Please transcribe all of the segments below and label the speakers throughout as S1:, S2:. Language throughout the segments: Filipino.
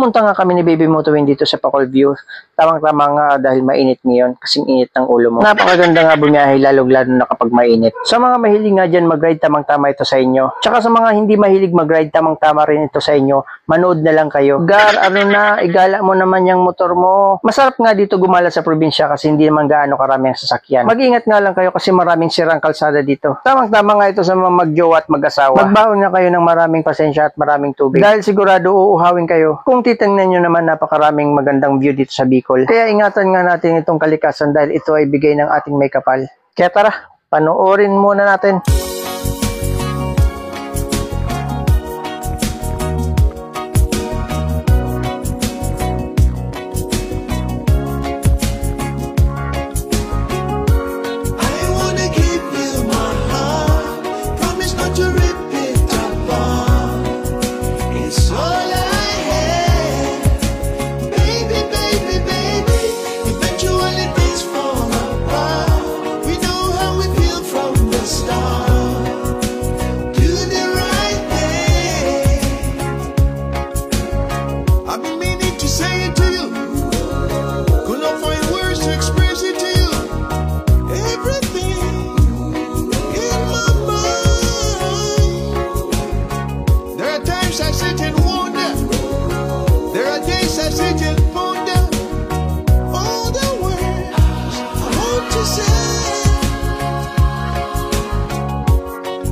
S1: Pumunta nga kami ni Baby Motuwing dito sa Pacol View. Tamang-tama nga dahil mainit ngayon, kasing init ng ulo mo. Napakaganda nga bumiyahe, lalo na kapag mainit. Sa mga mahilig nga dyan mag-ride, tamang-tama ito sa inyo. Tsaka sa mga hindi mahilig mag-ride, tamang-tama rin ito sa inyo. Manood na lang kayo. Gar, ano na, igala mo naman yung motor mo. Masarap nga dito gumala sa probinsya kasi hindi naman gaano karami ang sasakyan. Mag-ingat nga lang kayo kasi maraming sirang kalsada dito. Tamang-tama nga ito sa mga mag-jowa at mag-asawa. Magbaon nga kayo ng maraming pasensya at maraming tubig. Dahil sigurado uuhawin kayo. Kung titingnan nyo naman, napakaraming magandang view dito sa Bicol. Kaya ingatan nga natin itong kalikasan dahil ito ay bigay ng ating may kapal. Kaya tara, panoorin muna natin.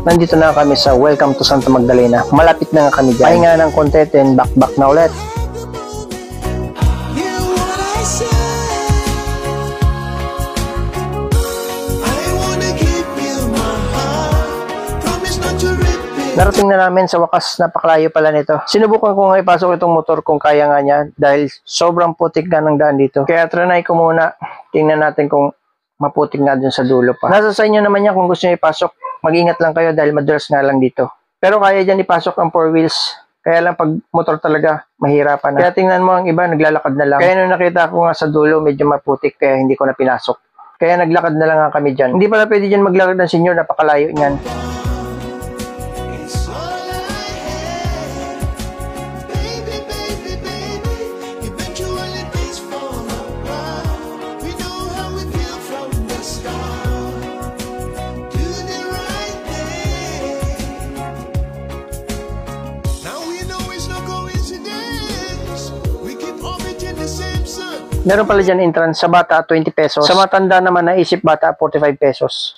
S1: Nandito na kami sa Welcome to Santa Magdalena. Malapit na nga kami dyan. Pahinga ng konti, then back na ulit. Narating na namin sa wakas, napakalayo pala nito. Sinubukan ko nga ipasok itong motor kung kaya nga niya dahil sobrang putik nga ng daan dito. Kaya trinay ko muna. Tingnan natin kung maputik nga dun sa dulo pa. Nasa sa inyo naman yan kung gusto nyo ipasok. Mag-ingat lang kayo dahil madulas nga lang dito. Pero kaya dyan ipasok ang 4 wheels. Kaya lang pag motor talaga, mahirapan na. Kaya tingnan mo ang iba, naglalakad na lang. Kaya nung nakita ko nga sa dulo, medyo maputik kaya hindi ko na pinasok. Kaya naglakad na lang nga kami dyan. Hindi pala pwede dyan maglakad ng senyor, napakalayo niyan. Meron pala dyan entrance sa bata 20 pesos. Sa matanda naman naisip bata 45 pesos.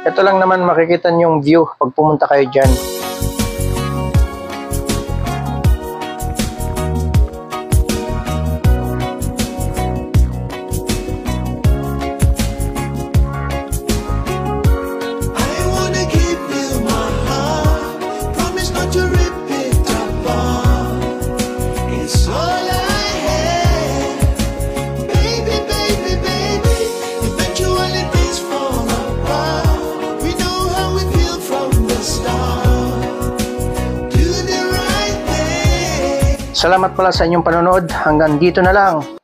S1: Ito lang naman makikita niyong view pag pumunta kayo dyan. Salamat pala sa inyong panonood. Hanggang dito na lang.